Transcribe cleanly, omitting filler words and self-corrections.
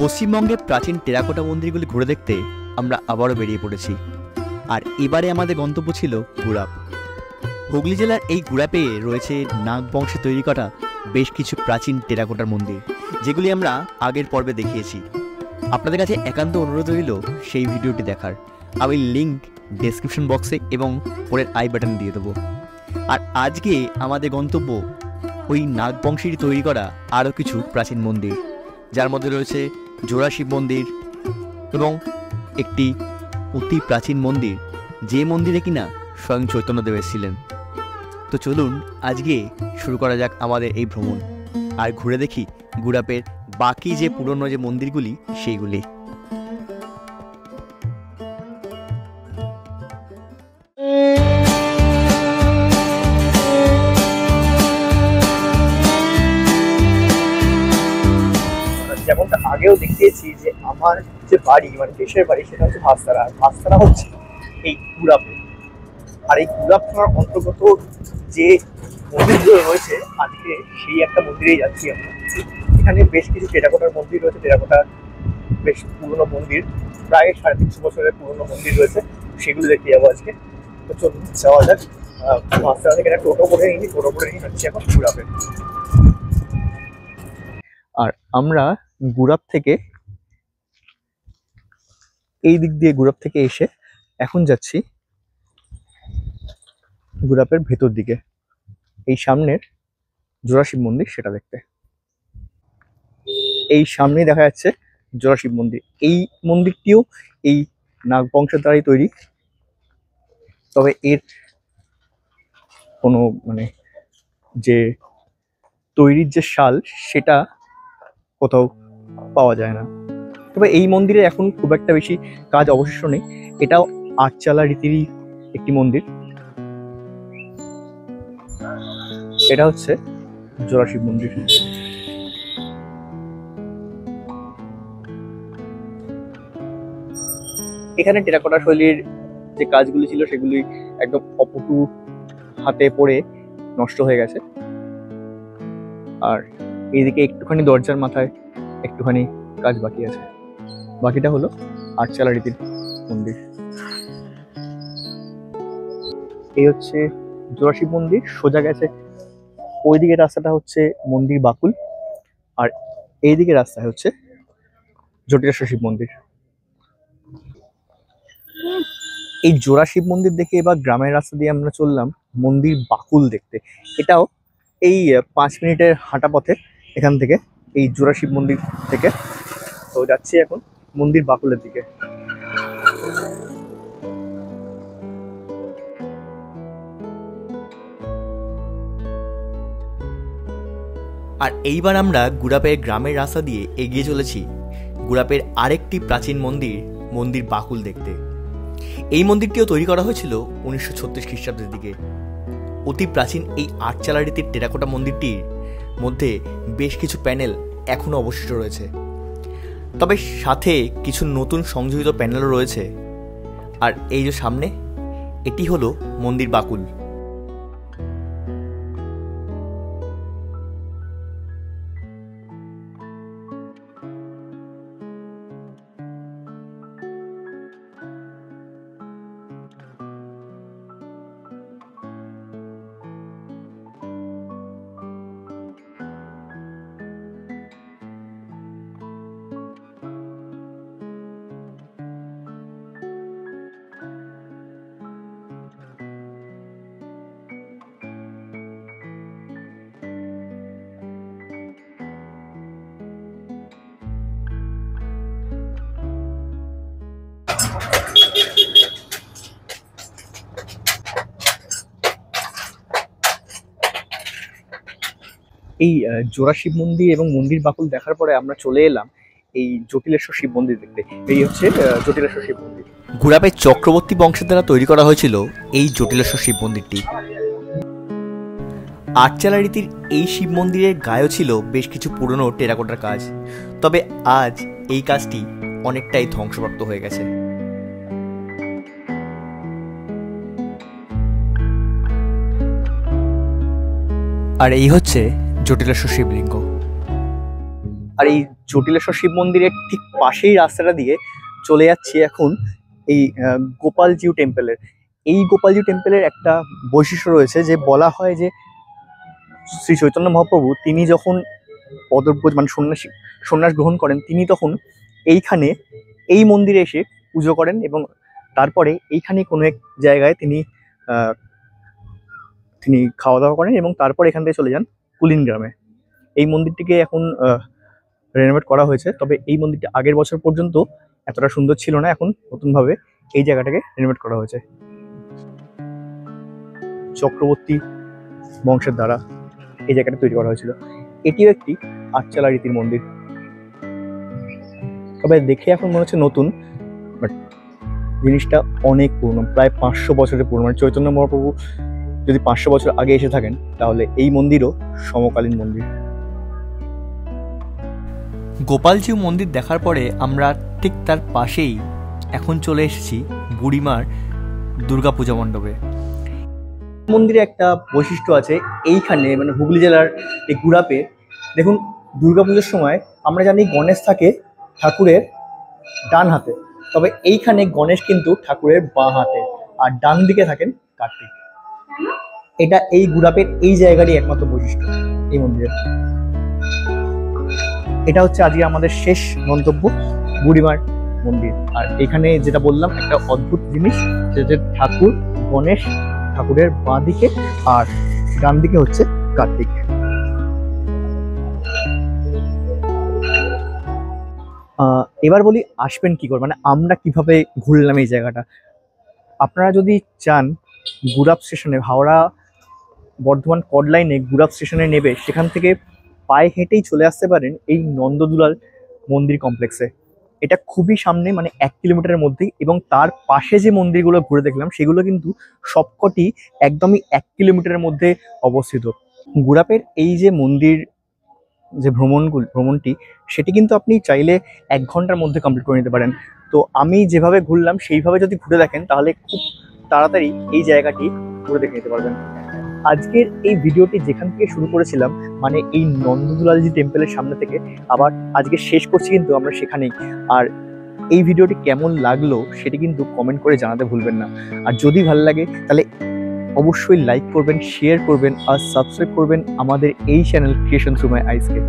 পশ্চিমবঙ্গের প্রাচীন টেরাকোটা মন্দিরগুলি ঘুরে দেখতে আমরা আবারও বেরিয়ে পড়েছি। আর এবারে আমাদের গন্তব্য ছিল গুড়াপ। হুগলি জেলার এই গুড়াপে রয়েছে নাগ বংশে তৈরি করা বেশ কিছু প্রাচীন টেরাকোটার মন্দির, যেগুলি আমরা আগের পর্বে দেখিয়েছি। আপনাদের কাছে একান্ত অনুরোধ রইল সেই ভিডিওটি দেখার। আমি লিঙ্ক ডেসক্রিপশন বক্সে এবং পরের আই বাটন দিয়ে দেবো। আর আজকে আমাদের গন্তব্য ওই নাগ বংশেরই তৈরি করা আরও কিছু প্রাচীন মন্দির, যার মধ্যে রয়েছে জোড়া শিব মন্দির এবং একটি অতি প্রাচীন মন্দির, যে মন্দিরে কিনা স্বয়ং চৈতন্যদেব এসেছিলেন। তো চলুন আজকে শুরু করা যাক আমাদের এই ভ্রমণ, আর ঘুরে দেখি গুড়াপের বাকি যে পুরনো যে মন্দিরগুলি সেইগুলি। যেমনটা আগেও দেখিয়েছি যে আমার যে বাড়ি মানে দেশের বাড়ি সেটা হচ্ছে ভাস্তারা, আর ভাস্তারা হচ্ছে এই গুড়াপে। আর এই গুড়াপ থানার অন্তর্গত যে মন্দিরগুলো রয়েছে আজকে সেই একটা মন্দিরেই যাচ্ছি আমরা। এখানে বেশ কিছু টেরাকোটার মন্দির রয়েছে, টেরাকোটার বেশ পুরনো মন্দির, প্রায় 350 বছরের পুরনো মন্দির রয়েছে, সেগুলো দেখতে যাবো আজকে। তো চলুন যাওয়া যাক। ভাস্তারা থেকে একটা টোটো করে নিয়ে যাচ্ছি এখন গুড়াপে। আর আমরা গুড়াপ থেকে এই দিক দিয়ে গুড়াপ থেকে এসে এখন যাচ্ছি গুড়াপের ভেতর দিকে, এই সামনের জোড়া শিব মন্দির সেটা দেখতে। এই সামনেই দেখা যাচ্ছে জোড়া শিব মন্দির। এই মন্দিরটিও এই নাগ বংশের দ্বারাই তৈরি, তবে এর কোনো মানে যে তৈরির যে সাল সেটা কোথাও পাওয়া যায় না। তবে এই মন্দিরে এখন খুব একটা বেশি কাজ অবশিষ্ট নেই। এটাও আটচালা রীতিরই একটি মন্দির। এটা হচ্ছে জোড়া শিব মন্দির। এখানে টেরাকোটা শৈলীর যে কাজগুলি ছিল সেগুলি একদম অপটু হাতে পড়ে নষ্ট হয়ে গেছে। আর এইদিকে একটুখানি দরজার মাথায় একটুখানি কাজ বাকি আছে, বাকিটা হলো আটচালা রীতির মন্দির। এই হচ্ছে জোড়া শিব মন্দির। সোজা গেছে ওইদিকে রাস্তাটা হচ্ছে মন্দির বাকুল, আর এইদিকে রাস্তায় হচ্ছে জটিলেশ্বর শিব মন্দির। এই জোড়া শিব মন্দির দেখে এবার গ্রামের রাস্তা দিয়ে আমরা চললাম মন্দির বাকুল দেখতে। এটাও এই 5 মিনিটের হাঁটা পথে এখান থেকে, এই জোড়া শিব মন্দির থেকে। তো যাচ্ছি এখন মন্দির বাকুলের দিকে। আর এইবার আমরা গুড়াপের গ্রামের রাস্তা দিয়ে এগিয়ে চলেছি গুড়াপের আরেকটি প্রাচীন মন্দির, মন্দির বাকুল দেখতে। এই মন্দিরটিও তৈরি করা হয়েছিল 1936 খ্রিস্টাব্দের দিকে। অতি প্রাচীন এই আটচালা রীতির টেরাকোটা মন্দিরটির মধ্যে বেশ কিছু প্যানেল এখনও অবশিষ্ট রয়েছে, তবে সাথে কিছু নতুন সংযোজিত প্যানেলও রয়েছে। আর এই যে সামনে, এটি হলো মন্দির বাকুল। এই জোড়া শিব মন্দির এবং মন্দির বাকুল দেখার পরে আমরা চলে এলাম এই জটিলেশ্বর শিব মন্দির দেখতে। এই হচ্ছে জটিলেশ্বর শিব মন্দির। গুড়াপের চক্রবর্তী বংশের দ্বারা তৈরি করা হয়েছিল এই জটিলেশ্বর শিব মন্দিরটি। আটচালা রীতির এই শিব মন্দিরের গায়েও ছিল বেশ কিছু পুরনো টেরাকোটার কাজ, তবে আজ এই কাজটি অনেকটাই ধ্বংসপ্রাপ্ত হয়ে গেছে। আর এই হচ্ছে জটিলেশ্বর শিবলিঙ্গ। আর এই জটিলেশ্বর শিব মন্দিরের ঠিক পাশেই রাস্তাটা দিয়ে চলে যাচ্ছি এখন এই গোপালজিউ টেম্পলের। এই গোপালজিউ টেম্পলের একটা বৈশিষ্ট্য রয়েছে যে বলা হয় যে শ্রী চৈতন্য মহাপ্রভু তিনি যখন পদব্রজ মানে সন্ন্যাস গ্রহণ করেন, তিনি তখন এইখানে এই মন্দিরে এসে পুজো করেন এবং তারপরে এইখানে কোনো এক জায়গায় তিনি খাওয়া দাওয়া করেন এবং তারপর এখান থেকে চলে যান কুলিন গ্রামে। এই মন্দিরটিকে এখন রেনোভেট করা হয়েছে, তবে এই মন্দিরটি আগের বছর পর্যন্ত এতটা সুন্দর ছিল না। এখন নতুনভাবে এই জায়গাটাকে রেনোভেট করা হয়েছে চক্রবর্তী বংশের দ্বারা। এই জায়গাটা তৈরি করা হয়েছিল। এটিও একটি আটচালা রীতির মন্দির, তবে দেখে এখন মনে হচ্ছে নতুন, বাট জিনিসটা অনেক পুরনো, প্রায় 500 বছরের পুরনো। মানে চৈতন্য মহাপ্রভু যদি 500 বছর আগে এসে থাকেন তাহলে এই মন্দিরও সমকালীন মন্দির। গোপালজিউ মন্দির দেখার পরে আমরা ঠিক তার পাশেই এখন চলে এসেছি বুড়িমার দুর্গাপূজা মণ্ডপে। মন্দিরে একটা বৈশিষ্ট্য আছে এইখানে, মানে হুগলি জেলার এই গুড়াপে। দেখুন, দুর্গাপুজোর সময় আমরা জানি গণেশ থাকে ঠাকুরের ডান হাতে, তবে এইখানে গণেশ কিন্তু ঠাকুরের বাঁ হাতে, আর ডান দিকে থাকেন কার্তিক। এটা এই গুড়াপের এই জায়গারই একমাত্র বৈশিষ্ট্য এই মন্দিরের। এটা হচ্ছে আজকে আমাদের শেষ গন্তব্য, বুড়িমার মন্দির। আর এখানে যেটা বললাম একটা অদ্ভুত জিনিস, যে ঠাকুর গণেশ ঠাকুরের বাঁ দিকে আর ডান দিকে হচ্ছে কার্তিক। এবার বলি আসবেন কি করে, মানে আমরা কিভাবে ঘুরলাম এই জায়গাটা। আপনারা যদি চান গুড়াপ স্টেশনে, হাওড়া বর্ধমান কড লাইনে গুড়াপ স্টেশনে নেবে, সেখান থেকে পায়ে হেঁটেই চলে আসতে পারেন এই নন্দদুলাল মন্দির কমপ্লেক্সে। এটা খুবই সামনে, মানে 1 কিলোমিটারের মধ্যেই, এবং তার পাশে যে মন্দিরগুলো ঘুরে দেখলাম সেগুলো কিন্তু সবকটি একদমই 1 কিলোমিটারের মধ্যে অবস্থিত। গুড়াপের এই যে মন্দির যে ভ্রমণটি সেটি কিন্তু আপনি চাইলে 1 ঘন্টার মধ্যে কমপ্লিট করে নিতে পারেন। তো আমি যেভাবে ঘুরলাম সেইভাবে যদি ঘুরে দেখেন তাহলে খুব তাড়াতাড়ি এই জায়গাটি ঘুরে দেখে নিতে পারবেন। আজকের এই ভিডিওটি যেখান থেকে শুরু করেছিলাম, মানে এই নন্দদুলালজি টেম্পলের সামনে থেকে, আবার আজকে শেষ করছি কিন্তু আমরা সেখানেই। আর এই ভিডিওটি কেমন লাগলো সেটি কিন্তু কমেন্ট করে জানাতে ভুলবেন না। আর যদি ভালো লাগে তাহলে অবশ্যই লাইক করবেন, শেয়ার করবেন আর সাবস্ক্রাইব করবেন আমাদের এই চ্যানেল ক্রিয়েশন থ্রু মাই আইসকে।